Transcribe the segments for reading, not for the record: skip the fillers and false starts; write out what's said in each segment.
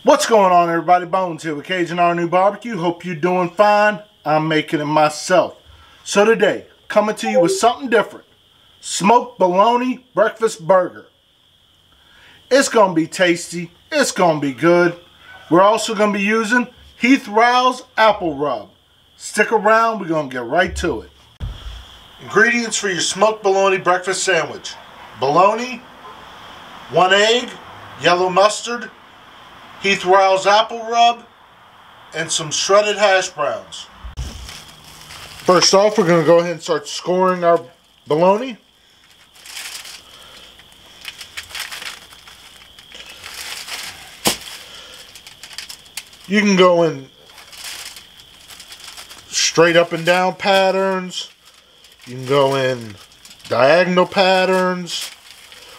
What's going on, everybody? Bones here with CAJUN. Hope you're doing fine. I'm making it myself. So today, coming to you with something different. Smoked bologna breakfast burger. It's going to be tasty. It's going to be good. We're also going to be using Heath Rowell's apple rub. Stick around. We're going to get right to it. Ingredients for your smoked bologna breakfast sandwich. Bologna, 1 egg, yellow mustard, Heath Rowell's apple rub, and some shredded hash browns. First off, we're going to go ahead and start scoring our bologna. You can go in straight up and down patterns. You can go in diagonal patterns,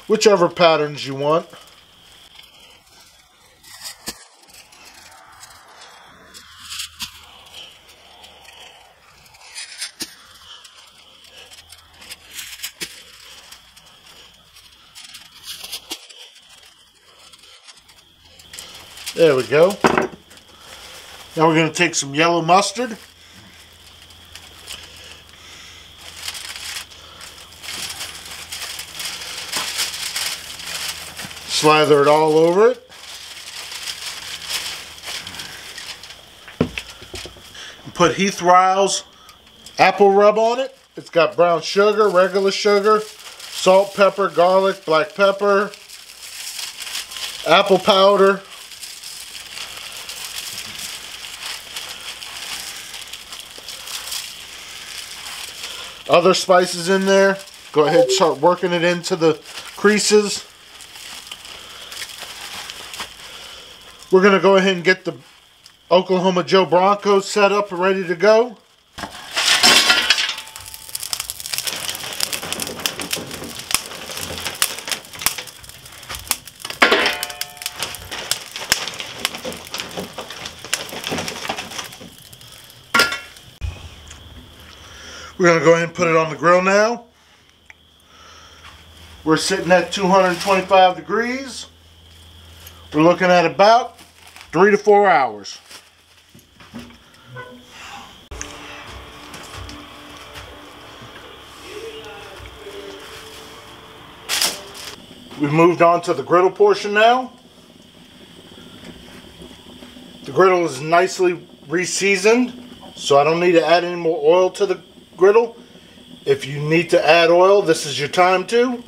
whichever patterns you want. There we go. Now we're going to take some yellow mustard. Slather it all over it. And put Heath Rowell's apple rub on it. It's got brown sugar, regular sugar, salt, pepper, garlic, black pepper, apple powder, other spices in there. Go ahead and start working it into the creases. We're going to go ahead and get the Oklahoma Joe Broncos set up and ready to go. We're going to go ahead and put it on the grill now. We're sitting at 225 degrees. We're looking at about 3 to 4 hours. We've moved on to the griddle portion now. The griddle is nicely re-seasoned, so I don't need to add any more oil to the griddle. If you need to add oil, this is your time to. We're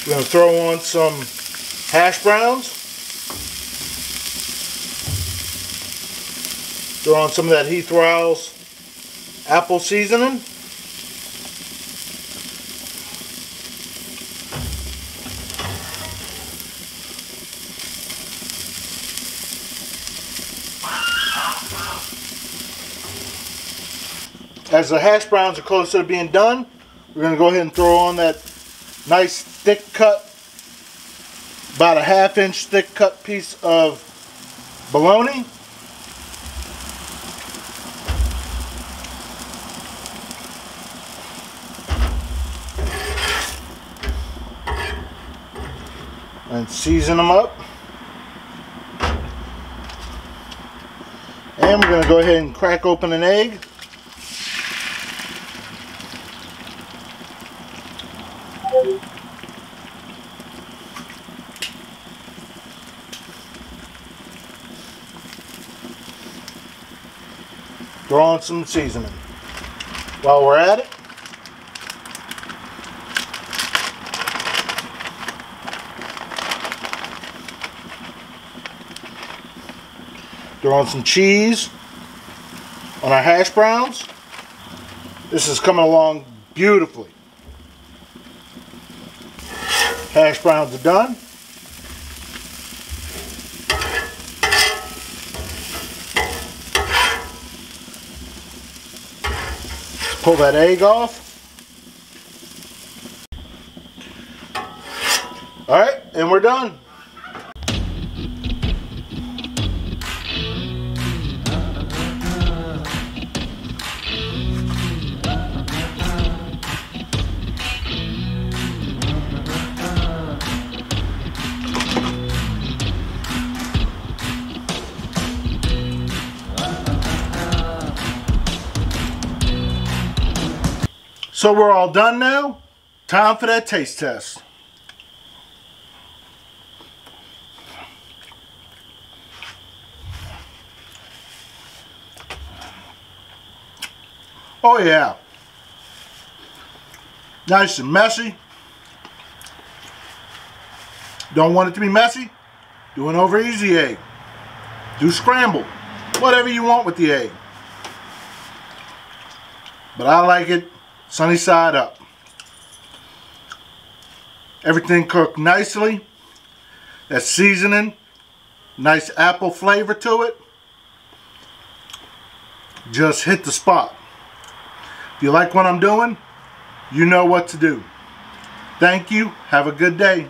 going to throw on some hash browns. Throw on some of that Heath Rowell's apple seasoning. As the hash browns are close to being done, we're going to go ahead and throw on that nice thick cut, about a ½ inch thick cut piece of bologna. And season them up. And we're going to go ahead and crack open an egg. Throw on some seasoning. While we're at it, throw on some cheese on our hash browns. This is coming along beautifully. Hash browns are done. Pull that egg off. Alright, and we're done. So we're all done now. Time for that taste test. Oh yeah. Nice and messy. Don't want it to be messy? Do an over easy egg. Do scrambled. Whatever you want with the egg. But I like it sunny side up. Everything cooked nicely. That seasoning. Nice apple flavor to it. Just hit the spot. If you like what I'm doing, you know what to do. Thank you. Have a good day.